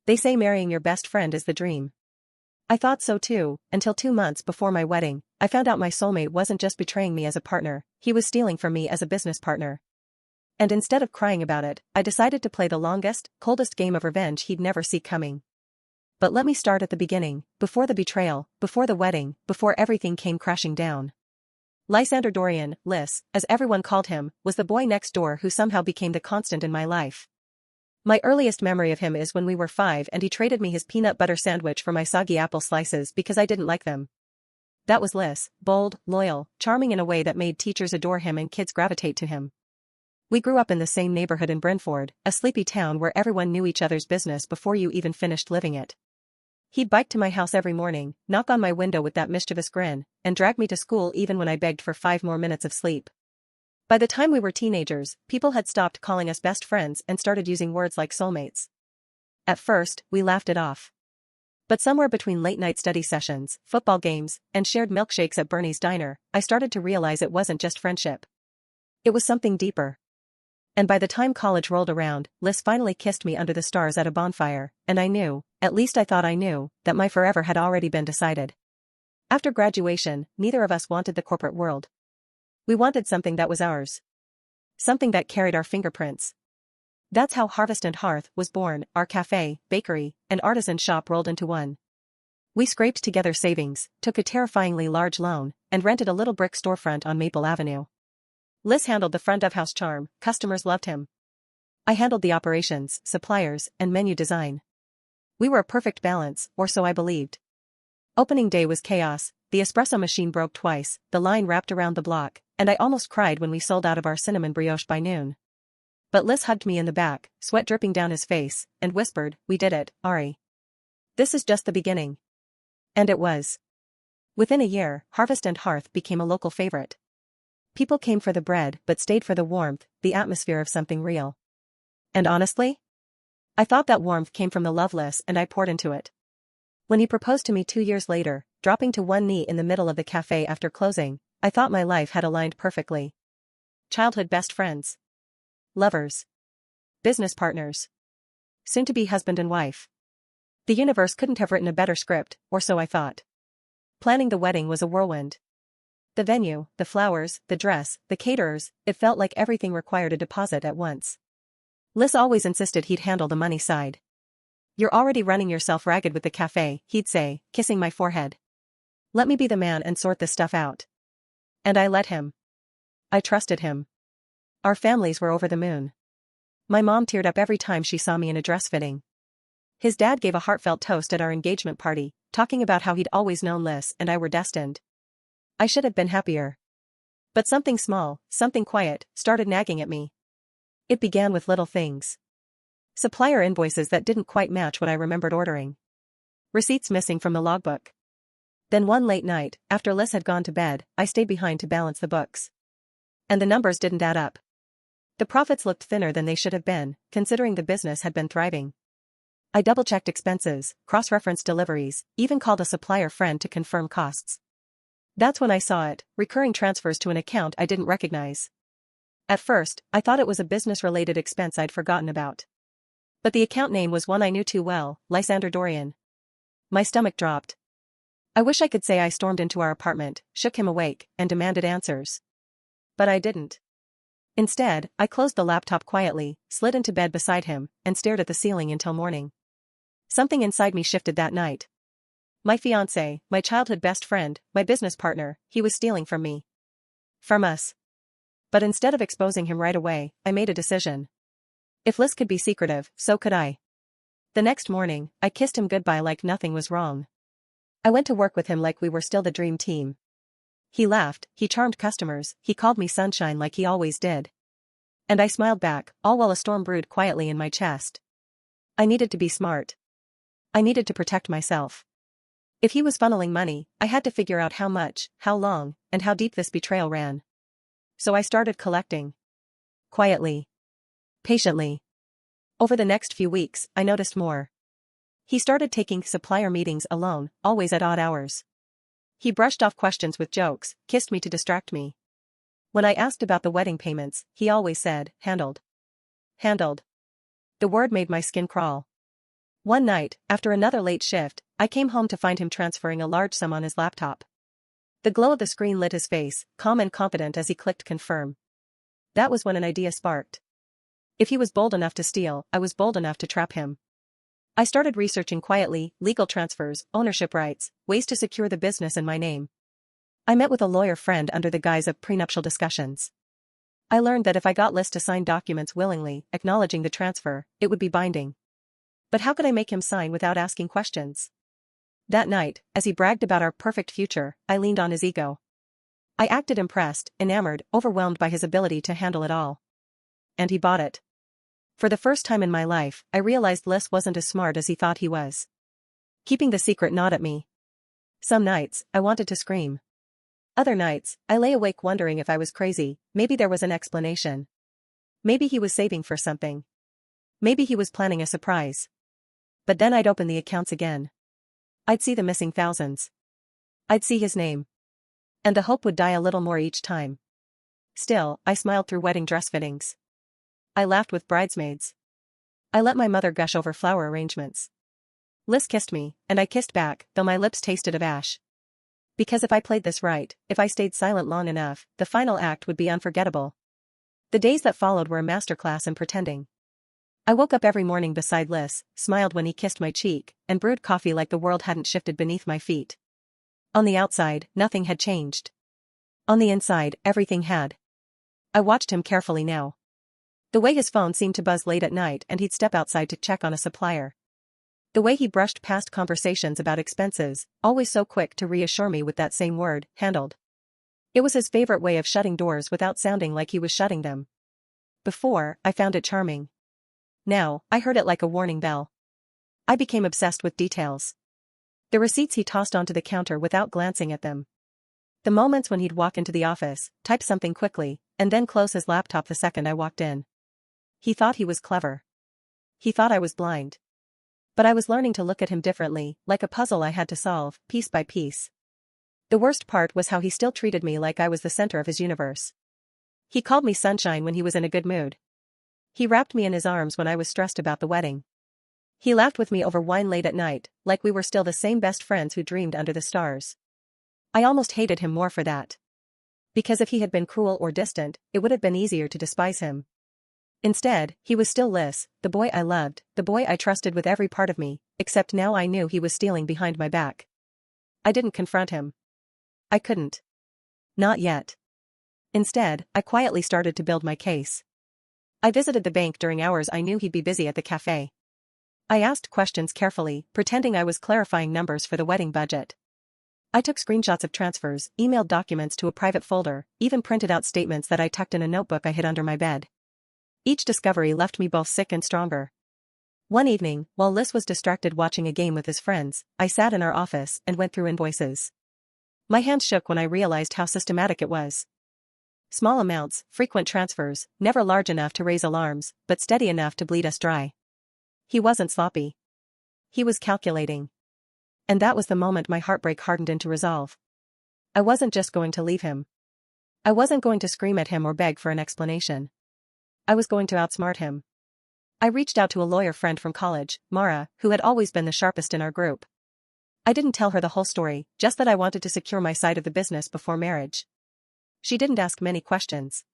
They say marrying your best friend is the dream. I thought so too, until 2 months before my wedding, I found out my soulmate wasn't just betraying me as a partner, he was stealing from me as a business partner. And instead of crying about it, I decided to play the longest, coldest game of revenge he'd never see coming. But let me start at the beginning, before the betrayal, before the wedding, before everything came crashing down. Lysander Dorian, Lys, as everyone called him, was the boy next door who somehow became the constant in my life. My earliest memory of him is when we were 5 and he traded me his peanut butter sandwich for my soggy apple slices because I didn't like them. That was Lys, bold, loyal, charming in a way that made teachers adore him and kids gravitate to him. We grew up in the same neighborhood in Brentford, a sleepy town where everyone knew each other's business before you even finished living it. He'd bike to my house every morning, knock on my window with that mischievous grin, and drag me to school even when I begged for 5 more minutes of sleep. By the time we were teenagers, people had stopped calling us best friends and started using words like soulmates. At first, we laughed it off. But somewhere between late-night study sessions, football games, and shared milkshakes at Bernie's diner, I started to realize it wasn't just friendship. It was something deeper. And by the time college rolled around, Lys finally kissed me under the stars at a bonfire, and I knew, at least I thought I knew, that my forever had already been decided. After graduation, neither of us wanted the corporate world. We wanted something that was ours. Something that carried our fingerprints. That's how Harvest and Hearth was born, our cafe, bakery, and artisan shop rolled into one. We scraped together savings, took a terrifyingly large loan, and rented a little brick storefront on Maple Avenue. Lys handled the front-of-house charm, customers loved him. I handled the operations, suppliers, and menu design. We were a perfect balance, or so I believed. Opening day was chaos, the espresso machine broke twice, the line wrapped around the block, and I almost cried when we sold out of our cinnamon brioche by noon. But Lys hugged me in the back, sweat dripping down his face, and whispered, "We did it, Ari. This is just the beginning." And it was. Within a year, Harvest and Hearth became a local favorite. People came for the bread but stayed for the warmth, the atmosphere of something real. And honestly? I thought that warmth came from the love Lys and I poured into it. When he proposed to me 2 years later, dropping to one knee in the middle of the cafe after closing, I thought my life had aligned perfectly. Childhood best friends. Lovers. Business partners. Soon-to-be husband and wife. The universe couldn't have written a better script, or so I thought. Planning the wedding was a whirlwind. The venue, the flowers, the dress, the caterers, it felt like everything required a deposit at once. Lys always insisted he'd handle the money side. "You're already running yourself ragged with the cafe," he'd say, kissing my forehead. "Let me be the man and sort this stuff out." And I let him. I trusted him. Our families were over the moon. My mom teared up every time she saw me in a dress fitting. His dad gave a heartfelt toast at our engagement party, talking about how he'd always known Lys and I were destined. I should have been happier. But something small, something quiet, started nagging at me. It began with little things. Supplier invoices that didn't quite match what I remembered ordering. Receipts missing from the logbook. Then one late night, after Lys had gone to bed, I stayed behind to balance the books. And the numbers didn't add up. The profits looked thinner than they should have been, considering the business had been thriving. I double-checked expenses, cross-referenced deliveries, even called a supplier friend to confirm costs. That's when I saw it, recurring transfers to an account I didn't recognize. At first, I thought it was a business-related expense I'd forgotten about. But the account name was one I knew too well, Lysander Dorian. My stomach dropped. I wish I could say I stormed into our apartment, shook him awake, and demanded answers. But I didn't. Instead, I closed the laptop quietly, slid into bed beside him, and stared at the ceiling until morning. Something inside me shifted that night. My fiancé, my childhood best friend, my business partner, he was stealing from me. From us. But instead of exposing him right away, I made a decision. If Lys could be secretive, so could I. The next morning, I kissed him goodbye like nothing was wrong. I went to work with him like we were still the dream team. He laughed, he charmed customers, he called me sunshine like he always did. And I smiled back, all while a storm brewed quietly in my chest. I needed to be smart. I needed to protect myself. If he was funneling money, I had to figure out how much, how long, and how deep this betrayal ran. So I started collecting. Quietly. Patiently. Over the next few weeks, I noticed more. He started taking supplier meetings alone, always at odd hours. He brushed off questions with jokes, kissed me to distract me. When I asked about the wedding payments, he always said, handled. Handled. The word made my skin crawl. One night, after another late shift, I came home to find him transferring a large sum on his laptop. The glow of the screen lit his face, calm and confident as he clicked confirm. That was when an idea sparked. If he was bold enough to steal, I was bold enough to trap him. I started researching quietly, legal transfers, ownership rights, ways to secure the business in my name. I met with a lawyer friend under the guise of prenuptial discussions. I learned that if I got Liz to sign documents willingly, acknowledging the transfer, it would be binding. But how could I make him sign without asking questions? That night, as he bragged about our perfect future, I leaned on his ego. I acted impressed, enamored, overwhelmed by his ability to handle it all. And he bought it. For the first time in my life, I realized Liz wasn't as smart as he thought he was. Keeping the secret gnawed at me. Some nights, I wanted to scream. Other nights, I lay awake wondering if I was crazy. Maybe there was an explanation. Maybe he was saving for something. Maybe he was planning a surprise. But then I'd open the accounts again. I'd see the missing thousands. I'd see his name. And the hope would die a little more each time. Still, I smiled through wedding dress fittings. I laughed with bridesmaids. I let my mother gush over flower arrangements. Liz kissed me, and I kissed back, though my lips tasted of ash. Because if I played this right, if I stayed silent long enough, the final act would be unforgettable. The days that followed were a masterclass in pretending. I woke up every morning beside Liz, smiled when he kissed my cheek, and brewed coffee like the world hadn't shifted beneath my feet. On the outside, nothing had changed. On the inside, everything had. I watched him carefully now. The way his phone seemed to buzz late at night and he'd step outside to check on a supplier. The way he brushed past conversations about expenses, always so quick to reassure me with that same word, handled. It was his favorite way of shutting doors without sounding like he was shutting them. Before, I found it charming. Now, I heard it like a warning bell. I became obsessed with details. The receipts he tossed onto the counter without glancing at them. The moments when he'd walk into the office, type something quickly, and then close his laptop the second I walked in. He thought he was clever. He thought I was blind. But I was learning to look at him differently, like a puzzle I had to solve, piece by piece. The worst part was how he still treated me like I was the center of his universe. He called me sunshine when he was in a good mood. He wrapped me in his arms when I was stressed about the wedding. He laughed with me over wine late at night, like we were still the same best friends who dreamed under the stars. I almost hated him more for that. Because if he had been cruel or distant, it would have been easier to despise him. Instead, he was still Liz, the boy I loved, the boy I trusted with every part of me, except now I knew he was stealing behind my back. I didn't confront him. I couldn't. Not yet. Instead, I quietly started to build my case. I visited the bank during hours I knew he'd be busy at the cafe. I asked questions carefully, pretending I was clarifying numbers for the wedding budget. I took screenshots of transfers, emailed documents to a private folder, even printed out statements that I tucked in a notebook I hid under my bed. Each discovery left me both sick and stronger. One evening, while Liz was distracted watching a game with his friends, I sat in our office and went through invoices. My hands shook when I realized how systematic it was. Small amounts, frequent transfers, never large enough to raise alarms, but steady enough to bleed us dry. He wasn't sloppy. He was calculating. And that was the moment my heartbreak hardened into resolve. I wasn't just going to leave him. I wasn't going to scream at him or beg for an explanation. I was going to outsmart him. I reached out to a lawyer friend from college, Mara, who had always been the sharpest in our group. I didn't tell her the whole story, just that I wanted to secure my side of the business before marriage. She didn't ask many questions.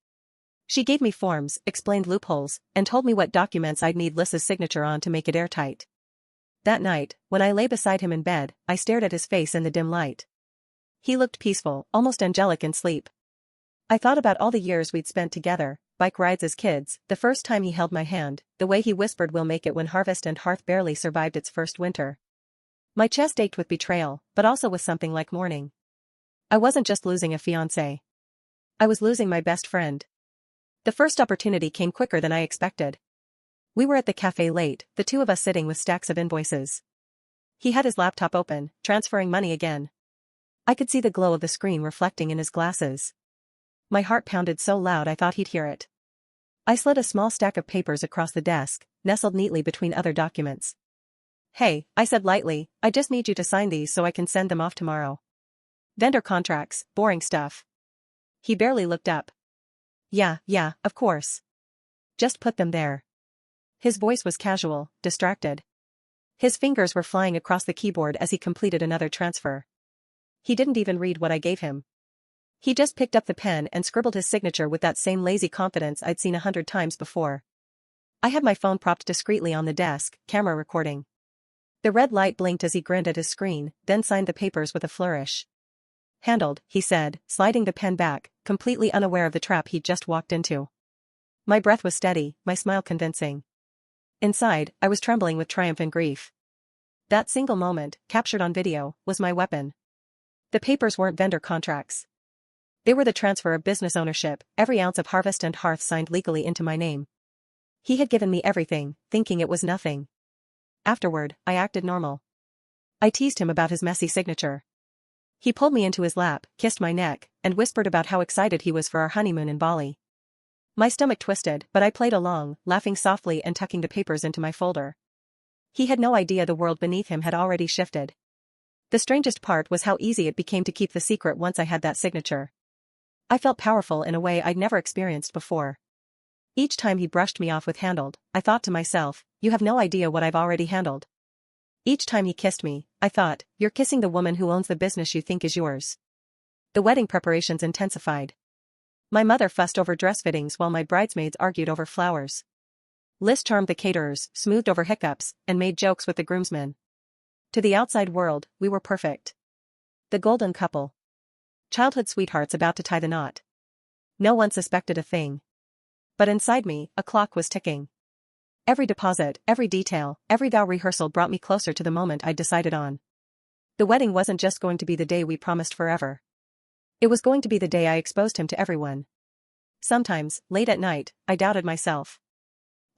She gave me forms, explained loopholes, and told me what documents I'd need Liz's signature on to make it airtight. That night, when I lay beside him in bed, I stared at his face in the dim light. He looked peaceful, almost angelic in sleep. I thought about all the years we'd spent together, bike rides as kids, the first time he held my hand, the way he whispered we'll make it when harvest and hearth barely survived its first winter. My chest ached with betrayal, but also with something like mourning. I wasn't just losing a fiancé. I was losing my best friend. The first opportunity came quicker than I expected. We were at the cafe late, the two of us sitting with stacks of invoices. He had his laptop open, transferring money again. I could see the glow of the screen reflecting in his glasses. My heart pounded so loud I thought he'd hear it. I slid a small stack of papers across the desk, nestled neatly between other documents. "Hey," I said lightly, "I just need you to sign these so I can send them off tomorrow." "Vendor contracts, boring stuff." He barely looked up. Yeah, of course. Just put them there." His voice was casual, distracted. His fingers were flying across the keyboard as he completed another transfer. He didn't even read what I gave him. He just picked up the pen and scribbled his signature with that same lazy confidence I'd seen 100 times before. I had my phone propped discreetly on the desk, camera recording. The red light blinked as he grinned at his screen, then signed the papers with a flourish. "Handled," he said, sliding the pen back, completely unaware of the trap he'd just walked into. My breath was steady, my smile convincing. Inside, I was trembling with triumph and grief. That single moment, captured on video, was my weapon. The papers weren't vendor contracts. They were the transfer of business ownership, every ounce of Harvest and Hearth signed legally into my name. He had given me everything, thinking it was nothing. Afterward, I acted normal. I teased him about his messy signature. He pulled me into his lap, kissed my neck, and whispered about how excited he was for our honeymoon in Bali. My stomach twisted, but I played along, laughing softly and tucking the papers into my folder. He had no idea the world beneath him had already shifted. The strangest part was how easy it became to keep the secret once I had that signature. I felt powerful in a way I'd never experienced before. Each time he brushed me off with "handled," I thought to myself, "You have no idea what I've already handled." Each time he kissed me, I thought, "You're kissing the woman who owns the business you think is yours." The wedding preparations intensified. My mother fussed over dress fittings while my bridesmaids argued over flowers. Liz charmed the caterers, smoothed over hiccups, and made jokes with the groomsmen. To the outside world, we were perfect. The golden couple. Childhood sweethearts about to tie the knot. No one suspected a thing. But inside me, a clock was ticking. Every deposit, every detail, every vow rehearsal brought me closer to the moment I'd decided on. The wedding wasn't just going to be the day we promised forever. It was going to be the day I exposed him to everyone. Sometimes, late at night, I doubted myself.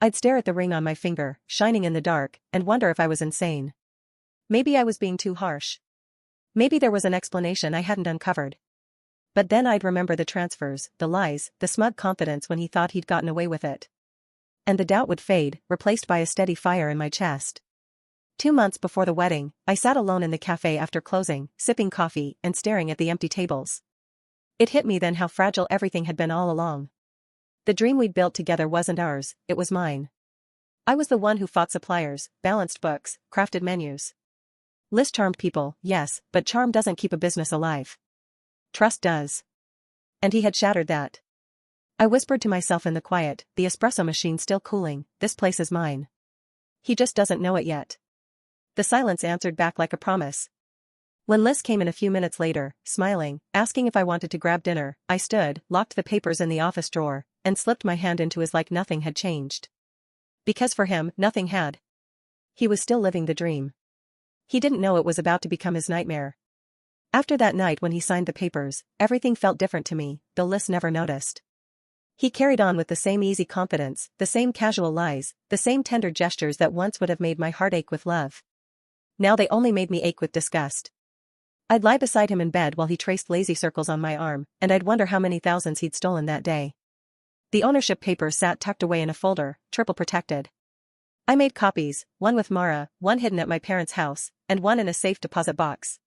I'd stare at the ring on my finger, shining in the dark, and wonder if I was insane. Maybe I was being too harsh. Maybe there was an explanation I hadn't uncovered. But then I'd remember the transfers, the lies, the smug confidence when he thought he'd gotten away with it. And the doubt would fade, replaced by a steady fire in my chest. 2 months before the wedding, I sat alone in the cafe after closing, sipping coffee and staring at the empty tables. It hit me then how fragile everything had been all along. The dream we'd built together wasn't ours, it was mine. I was the one who fought suppliers, balanced books, crafted menus. Liz charmed people, yes, but charm doesn't keep a business alive. Trust does. And he had shattered that. I whispered to myself in the quiet, the espresso machine still cooling, "This place is mine." He just doesn't know it yet. The silence answered back like a promise. When Liz came in a few minutes later, smiling, asking if I wanted to grab dinner, I stood, locked the papers in the office drawer, and slipped my hand into his like nothing had changed. Because for him, nothing had. He was still living the dream. He didn't know it was about to become his nightmare. After that night when he signed the papers, everything felt different to me, though Liz never noticed. He carried on with the same easy confidence, the same casual lies, the same tender gestures that once would have made my heart ache with love. Now they only made me ache with disgust. I'd lie beside him in bed while he traced lazy circles on my arm, and I'd wonder how many thousands he'd stolen that day. The ownership papers sat tucked away in a folder, triple protected. I made copies, one with Mara, one hidden at my parents' house, and one in a safe deposit box.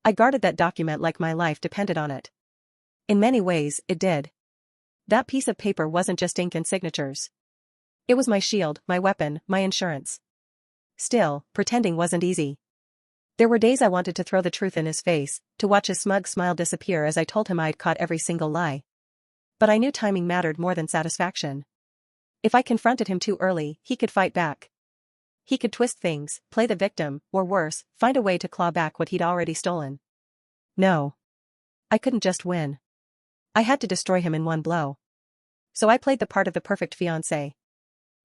I guarded that document like my life depended on it. In many ways, it did. That piece of paper wasn't just ink and signatures. It was my shield, my weapon, my insurance. Still, pretending wasn't easy. There were days I wanted to throw the truth in his face, to watch his smug smile disappear as I told him I'd caught every single lie. But I knew timing mattered more than satisfaction. If I confronted him too early, he could fight back. He could twist things, play the victim, or worse, find a way to claw back what he'd already stolen. No. I couldn't just win. I had to destroy him in one blow. So I played the part of the perfect fiancé.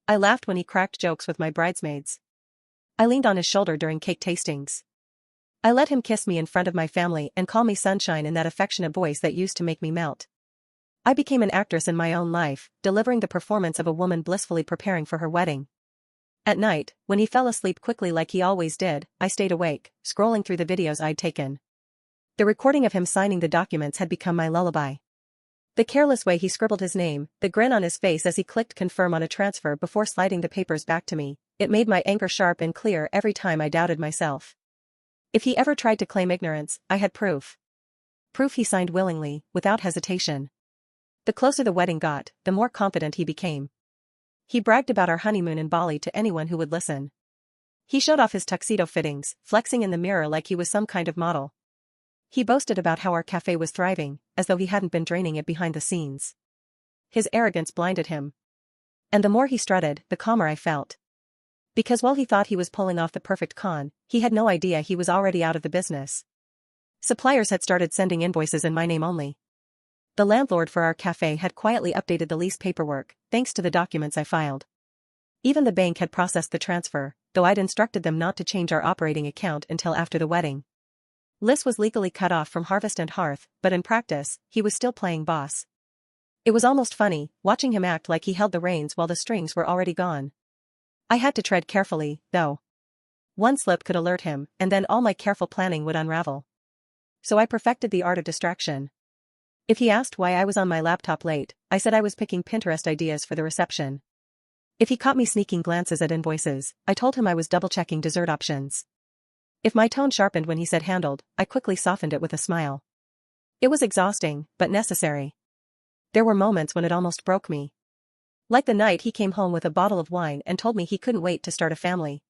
I laughed when he cracked jokes with my bridesmaids. I leaned on his shoulder during cake tastings. I let him kiss me in front of my family and call me sunshine in that affectionate voice that used to make me melt. I became an actress in my own life, delivering the performance of a woman blissfully preparing for her wedding. At night, when he fell asleep quickly like he always did, I stayed awake, scrolling through the videos I'd taken. The recording of him signing the documents had become my lullaby. The careless way he scribbled his name, the grin on his face as he clicked confirm on a transfer before sliding the papers back to me, it made my anger sharp and clear every time I doubted myself. If he ever tried to claim ignorance, I had proof. Proof he signed willingly, without hesitation. The closer the wedding got, the more confident he became. He bragged about our honeymoon in Bali to anyone who would listen. He showed off his tuxedo fittings, flexing in the mirror like he was some kind of model. He boasted about how our cafe was thriving, as though he hadn't been draining it behind the scenes. His arrogance blinded him. And the more he strutted, the calmer I felt. Because while he thought he was pulling off the perfect con, he had no idea he was already out of the business. Suppliers had started sending invoices in my name only. The landlord for our cafe had quietly updated the lease paperwork, thanks to the documents I filed. Even the bank had processed the transfer, though I'd instructed them not to change our operating account until after the wedding. Liz was legally cut off from Harvest and Hearth, but in practice, he was still playing boss. It was almost funny, watching him act like he held the reins while the strings were already gone. I had to tread carefully, though. One slip could alert him, and then all my careful planning would unravel. So I perfected the art of distraction. If he asked why I was on my laptop late, I said I was picking Pinterest ideas for the reception. If he caught me sneaking glances at invoices, I told him I was double-checking dessert options. If my tone sharpened when he said handled, I quickly softened it with a smile. It was exhausting, but necessary. There were moments when it almost broke me. Like the night he came home with a bottle of wine and told me he couldn't wait to start a family.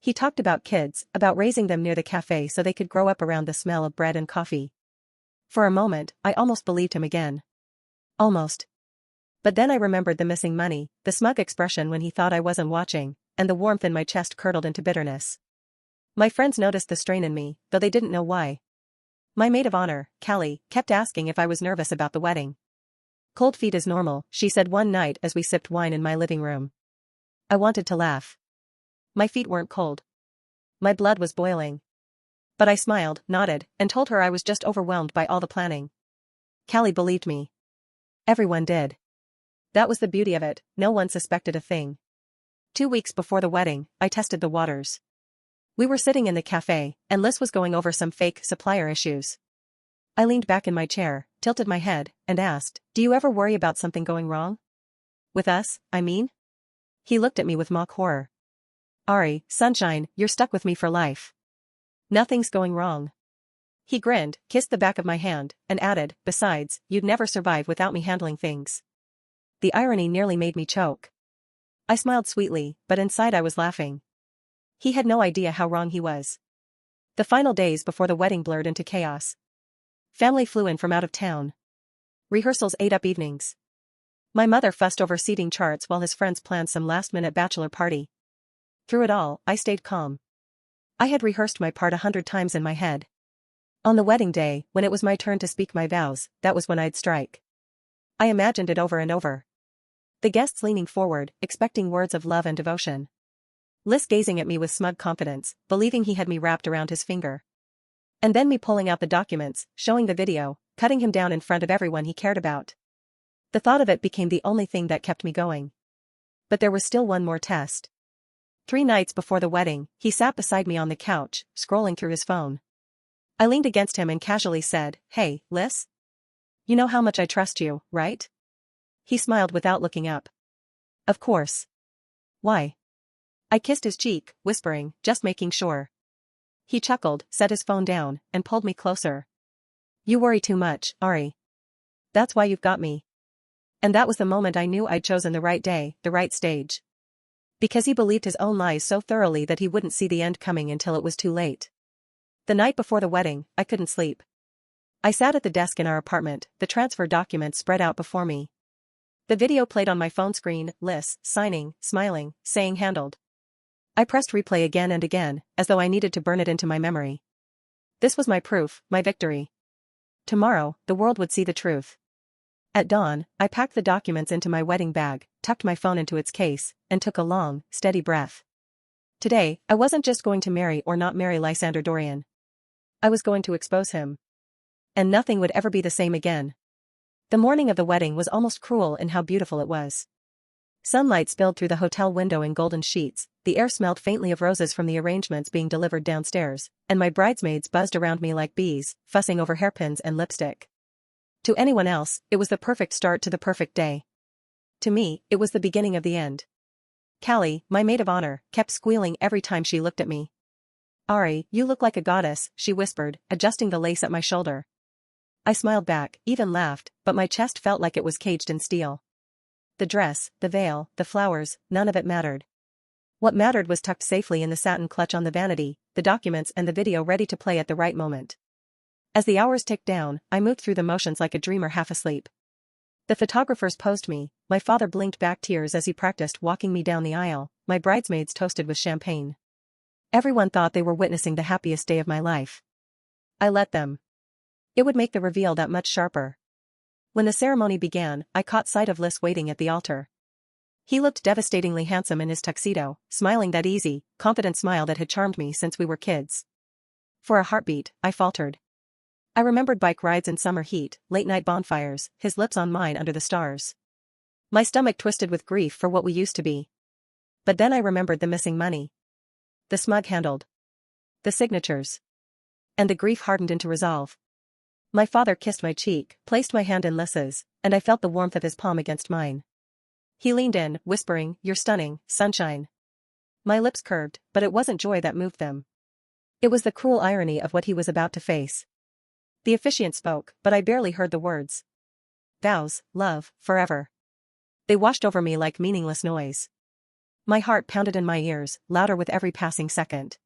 He talked about kids, about raising them near the cafe so they could grow up around the smell of bread and coffee. For a moment, I almost believed him again. Almost. But then I remembered the missing money, the smug expression when he thought I wasn't watching, and the warmth in my chest curdled into bitterness. My friends noticed the strain in me, though they didn't know why. My maid of honor, Callie, kept asking if I was nervous about the wedding. "Cold feet is normal," she said one night as we sipped wine in my living room. I wanted to laugh. My feet weren't cold. My blood was boiling. But I smiled, nodded, and told her I was just overwhelmed by all the planning. Callie believed me. Everyone did. That was the beauty of it, no one suspected a thing. 2 weeks before the wedding, I tested the waters. We were sitting in the cafe, and Liz was going over some fake supplier issues. I leaned back in my chair, tilted my head, and asked, "Do you ever worry about something going wrong? With us, I mean?" He looked at me with mock horror. "Ari, sunshine, you're stuck with me for life. Nothing's going wrong." He grinned, kissed the back of my hand, and added, "Besides, you'd never survive without me handling things." The irony nearly made me choke. I smiled sweetly, but inside I was laughing. He had no idea how wrong he was. The final days before the wedding blurred into chaos. Family flew in from out of town. Rehearsals ate up evenings. My mother fussed over seating charts while his friends planned some last-minute bachelor party. Through it all, I stayed calm. I had rehearsed my part 100 times in my head. On the wedding day, when it was my turn to speak my vows, that was when I'd strike. I imagined it over and over. The guests leaning forward, expecting words of love and devotion. Liz gazing at me with smug confidence, believing he had me wrapped around his finger. And then me pulling out the documents, showing the video, cutting him down in front of everyone he cared about. The thought of it became the only thing that kept me going. But there was still one more test. 3 nights before the wedding, he sat beside me on the couch, scrolling through his phone. I leaned against him and casually said, "Hey, Liz? You know how much I trust you, right?" He smiled without looking up. "Of course. Why?" I kissed his cheek, whispering, "Just making sure." He chuckled, set his phone down, and pulled me closer. "You worry too much, Ari. That's why you've got me." And that was the moment I knew I'd chosen the right day, the right stage. Because he believed his own lies so thoroughly that he wouldn't see the end coming until it was too late. The night before the wedding, I couldn't sleep. I sat at the desk in our apartment, the transfer documents spread out before me. The video played on my phone screen, Liz, signing, smiling, saying handled. I pressed replay again and again, as though I needed to burn it into my memory. This was my proof, my victory. Tomorrow, the world would see the truth. At dawn, I packed the documents into my wedding bag, tucked my phone into its case, and took a long, steady breath. Today, I wasn't just going to marry or not marry Lysander Dorian. I was going to expose him. And nothing would ever be the same again. The morning of the wedding was almost cruel in how beautiful it was. Sunlight spilled through the hotel window in golden sheets, the air smelled faintly of roses from the arrangements being delivered downstairs, and my bridesmaids buzzed around me like bees, fussing over hairpins and lipstick. To anyone else, it was the perfect start to the perfect day. To me, it was the beginning of the end. Callie, my maid of honor, kept squealing every time she looked at me. "Ari, you look like a goddess," she whispered, adjusting the lace at my shoulder. I smiled back, even laughed, but my chest felt like it was caged in steel. The dress, the veil, the flowers, none of it mattered. What mattered was tucked safely in the satin clutch on the vanity, the documents and the video ready to play at the right moment. As the hours ticked down, I moved through the motions like a dreamer half asleep. The photographers posed me, my father blinked back tears as he practiced walking me down the aisle, my bridesmaids toasted with champagne. Everyone thought they were witnessing the happiest day of my life. I let them. It would make the reveal that much sharper. When the ceremony began, I caught sight of Liss waiting at the altar. He looked devastatingly handsome in his tuxedo, smiling that easy, confident smile that had charmed me since we were kids. For a heartbeat, I faltered. I remembered bike rides in summer heat, late-night bonfires, his lips on mine under the stars. My stomach twisted with grief for what we used to be. But then I remembered the missing money. The smug handled. The signatures. And the grief hardened into resolve. My father kissed my cheek, placed my hand in Liss's, and I felt the warmth of his palm against mine. He leaned in, whispering, "You're stunning, sunshine." My lips curved, but it wasn't joy that moved them. It was the cruel irony of what he was about to face. The officiant spoke, but I barely heard the words. Vows, love, forever. They washed over me like meaningless noise. My heart pounded in my ears, louder with every passing second.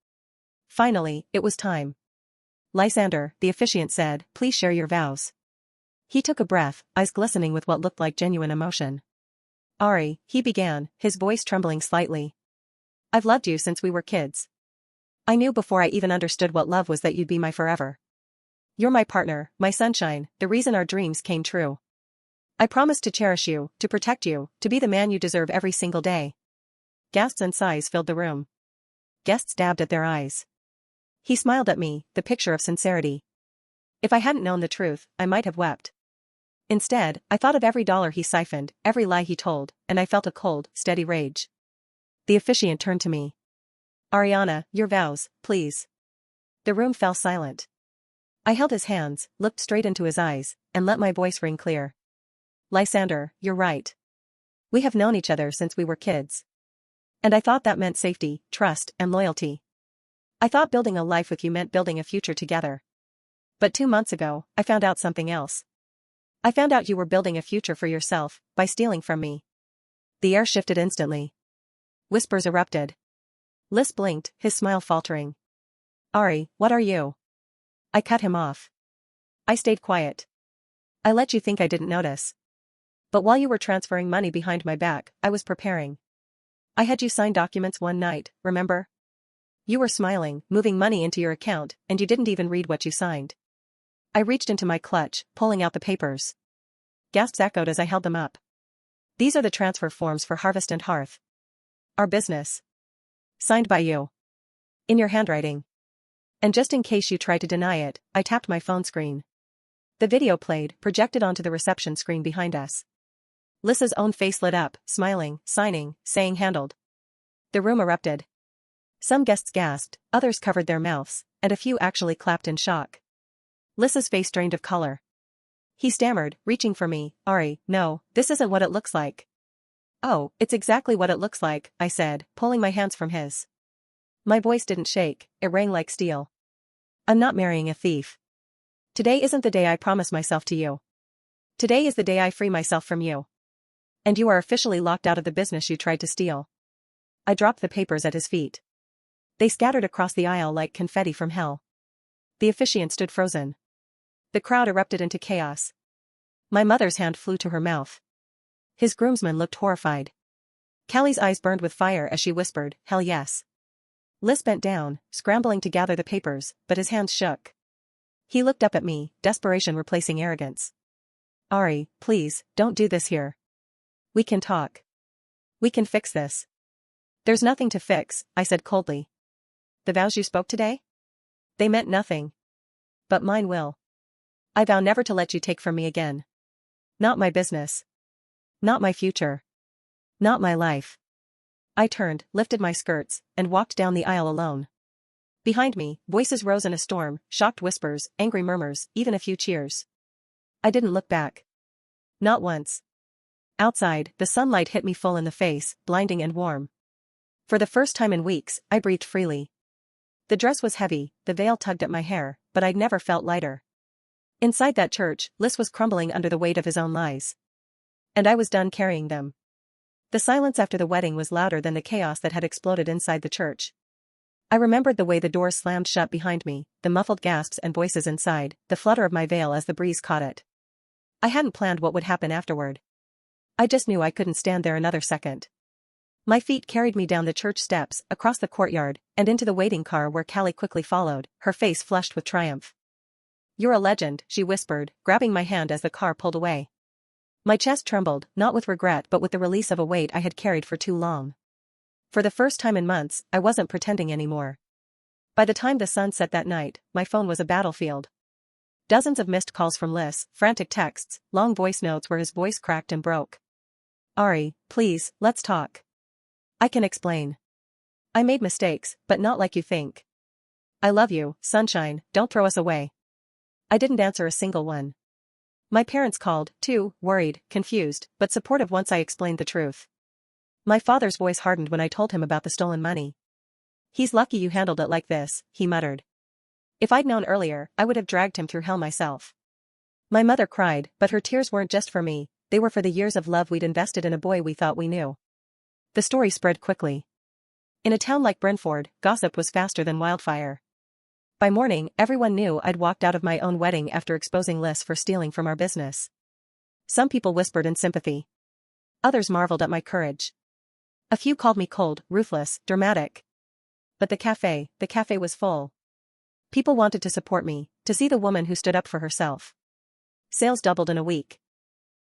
Finally, it was time. Lysander, the officiant said, "Please share your vows." He took a breath, eyes glistening with what looked like genuine emotion. "Ari," he began, his voice trembling slightly. "I've loved you since we were kids. I knew before I even understood what love was that you'd be my forever. You're my partner, my sunshine, the reason our dreams came true. I promise to cherish you, to protect you, to be the man you deserve every single day." Gasps and sighs filled the room. Guests dabbed at their eyes. He smiled at me, the picture of sincerity. If I hadn't known the truth, I might have wept. Instead, I thought of every dollar he siphoned, every lie he told, and I felt a cold, steady rage. The officiant turned to me. "Ariana, your vows, please." The room fell silent. I held his hands, looked straight into his eyes, and let my voice ring clear. "Lysander, you're right. We have known each other since we were kids. And I thought that meant safety, trust, and loyalty. I thought building a life with you meant building a future together. But 2 months ago, I found out something else. I found out you were building a future for yourself, by stealing from me." The air shifted instantly. Whispers erupted. Liss blinked, his smile faltering. "Ari, what are you?" I cut him off. I stayed quiet. I let you think I didn't notice. But while you were transferring money behind my back, I was preparing. I had you sign documents one night, remember? You were smiling, moving money into your account, and you didn't even read what you signed. I reached into my clutch, pulling out the papers. Gasps echoed as I held them up. "These are the transfer forms for Harvest and Hearth. Our business. Signed by you. In your handwriting. And just in case you tried to deny it, I tapped my phone screen." The video played, projected onto the reception screen behind us. Liss's own face lit up, smiling, signing, saying handled. The room erupted. Some guests gasped, others covered their mouths, and a few actually clapped in shock. Liss's face drained of color. He stammered, reaching for me, "Ari, no, this isn't what it looks like." "Oh, it's exactly what it looks like," I said, pulling my hands from his. My voice didn't shake, it rang like steel. "I'm not marrying a thief. Today isn't the day I promise myself to you. Today is the day I free myself from you. And you are officially locked out of the business you tried to steal." I dropped the papers at his feet. They scattered across the aisle like confetti from hell. The officiant stood frozen. The crowd erupted into chaos. My mother's hand flew to her mouth. His groomsmen looked horrified. Callie's eyes burned with fire as she whispered, "Hell yes." Liss bent down, scrambling to gather the papers, but his hands shook. He looked up at me, desperation replacing arrogance. "Ari, please, don't do this here. We can talk. We can fix this." "There's nothing to fix," I said coldly. "The vows you spoke today? They meant nothing. But mine will. I vow never to let you take from me again. Not my business. Not my future. Not my life." I turned, lifted my skirts, and walked down the aisle alone. Behind me, voices rose in a storm, shocked whispers, angry murmurs, even a few cheers. I didn't look back. Not once. Outside, the sunlight hit me full in the face, blinding and warm. For the first time in weeks, I breathed freely. The dress was heavy, the veil tugged at my hair, but I'd never felt lighter. Inside that church, Liss was crumbling under the weight of his own lies. And I was done carrying them. The silence after the wedding was louder than the chaos that had exploded inside the church. I remembered the way the doors slammed shut behind me, the muffled gasps and voices inside, the flutter of my veil as the breeze caught it. I hadn't planned what would happen afterward. I just knew I couldn't stand there another second. My feet carried me down the church steps, across the courtyard, and into the waiting car where Callie quickly followed, her face flushed with triumph. "You're a legend," she whispered, grabbing my hand as the car pulled away. My chest trembled, not with regret but with the release of a weight I had carried for too long. For the first time in months, I wasn't pretending anymore. By the time the sun set that night, my phone was a battlefield. Dozens of missed calls from Liz, frantic texts, long voice notes where his voice cracked and broke. "Ari, please, let's talk. I can explain. I made mistakes, but not like you think. I love you, sunshine, don't throw us away." I didn't answer a single one. My parents called, too, worried, confused, but supportive once I explained the truth. My father's voice hardened when I told him about the stolen money. "He's lucky you handled it like this," he muttered. "If I'd known earlier, I would have dragged him through hell myself." My mother cried, but her tears weren't just for me, they were for the years of love we'd invested in a boy we thought we knew. The story spread quickly. In a town like Brentford, gossip was faster than wildfire. By morning, everyone knew I'd walked out of my own wedding after exposing Liz for stealing from our business. Some people whispered in sympathy. Others marveled at my courage. A few called me cold, ruthless, dramatic. But the cafe was full. People wanted to support me, to see the woman who stood up for herself. Sales doubled in a week.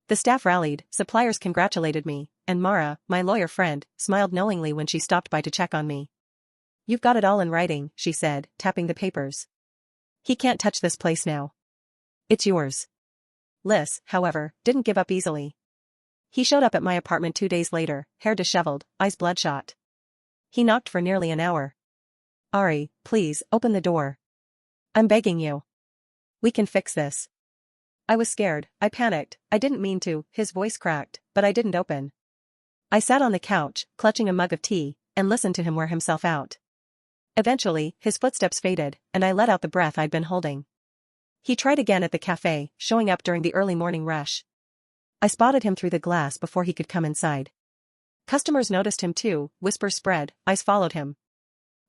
The staff rallied, suppliers congratulated me, and Mara, my lawyer friend, smiled knowingly when she stopped by to check on me. "You've got it all in writing," she said, tapping the papers. "He can't touch this place now. It's yours." Liz, however, didn't give up easily. He showed up at my apartment 2 days later, hair disheveled, eyes bloodshot. He knocked for nearly an hour. "Ari, please, open the door. I'm begging you. We can fix this." I was scared, I panicked, I didn't mean to, his voice cracked, but I didn't open. I sat on the couch, clutching a mug of tea, and listened to him wear himself out. Eventually, his footsteps faded, and I let out the breath I'd been holding. He tried again at the cafe, showing up during the early morning rush. I spotted him through the glass before he could come inside. Customers noticed him too, whispers spread, eyes followed him.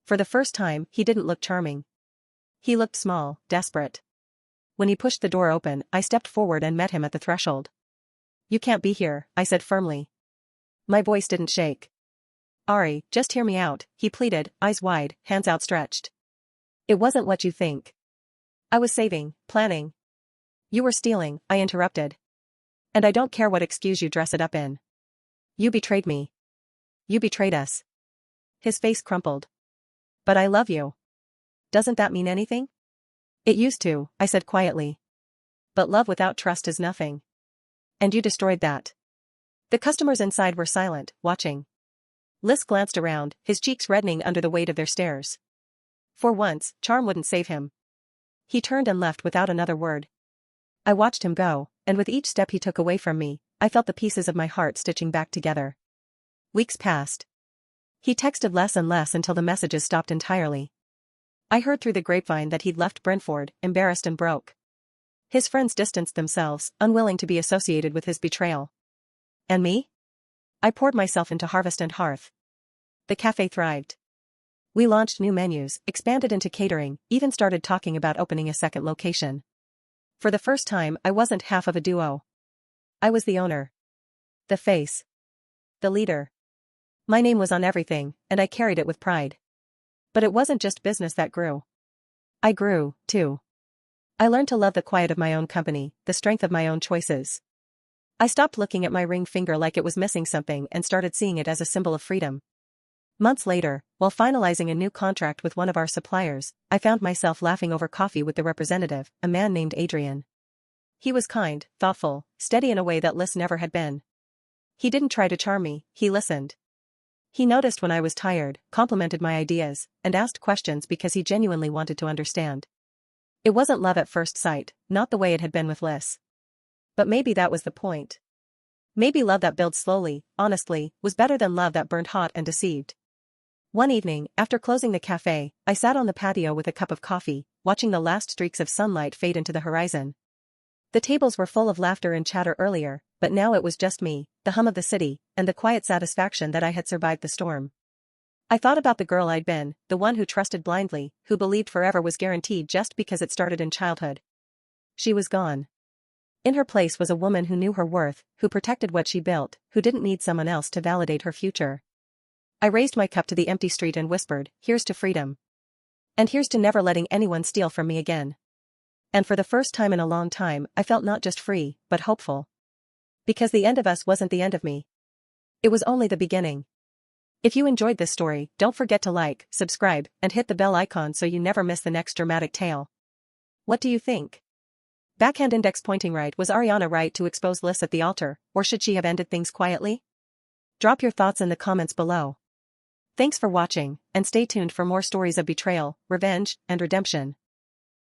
For the first time, he didn't look charming. He looked small, desperate. When he pushed the door open, I stepped forward and met him at the threshold. "You can't be here," I said firmly. My voice didn't shake. "Ari, just hear me out," he pleaded, eyes wide, hands outstretched. "It wasn't what you think. I was saving, planning." "You were stealing," I interrupted. "And I don't care what excuse you dress it up in. You betrayed me. You betrayed us." His face crumpled. "But I love you. Doesn't that mean anything?" "It used to," I said quietly. "But love without trust is nothing. And you destroyed that." The customers inside were silent, watching. Liz glanced around, his cheeks reddening under the weight of their stares. For once, charm wouldn't save him. He turned and left without another word. I watched him go, and with each step he took away from me, I felt the pieces of my heart stitching back together. Weeks passed. He texted less and less until the messages stopped entirely. I heard through the grapevine that he'd left Brentford, embarrassed and broke. His friends distanced themselves, unwilling to be associated with his betrayal. And me? I poured myself into Harvest and Hearth. The cafe thrived. We launched new menus, expanded into catering, even started talking about opening a second location. For the first time, I wasn't half of a duo. I was the owner. The face. The leader. My name was on everything, and I carried it with pride. But it wasn't just business that grew. I grew, too. I learned to love the quiet of my own company, the strength of my own choices. I stopped looking at my ring finger like it was missing something and started seeing it as a symbol of freedom. Months later, while finalizing a new contract with one of our suppliers, I found myself laughing over coffee with the representative, a man named Adrian. He was kind, thoughtful, steady in a way that Liz never had been. He didn't try to charm me, he listened. He noticed when I was tired, complimented my ideas, and asked questions because he genuinely wanted to understand. It wasn't love at first sight, not the way it had been with Liz. But maybe that was the point. Maybe love that builds slowly, honestly, was better than love that burned hot and deceived. One evening, after closing the cafe, I sat on the patio with a cup of coffee, watching the last streaks of sunlight fade into the horizon. The tables were full of laughter and chatter earlier, but now it was just me, the hum of the city, and the quiet satisfaction that I had survived the storm. I thought about the girl I'd been, the one who trusted blindly, who believed forever was guaranteed just because it started in childhood. She was gone. In her place was a woman who knew her worth, who protected what she built, who didn't need someone else to validate her future. I raised my cup to the empty street and whispered, "Here's to freedom. And here's to never letting anyone steal from me again." And for the first time in a long time, I felt not just free, but hopeful. Because the end of us wasn't the end of me. It was only the beginning. If you enjoyed this story, don't forget to like, subscribe, and hit the bell icon so you never miss the next dramatic tale. What do you think? Backhand index pointing right. Was Ariana right to expose Liz at the altar, or should she have ended things quietly? Drop your thoughts in the comments below. Thanks for watching, and stay tuned for more stories of betrayal, revenge, and redemption.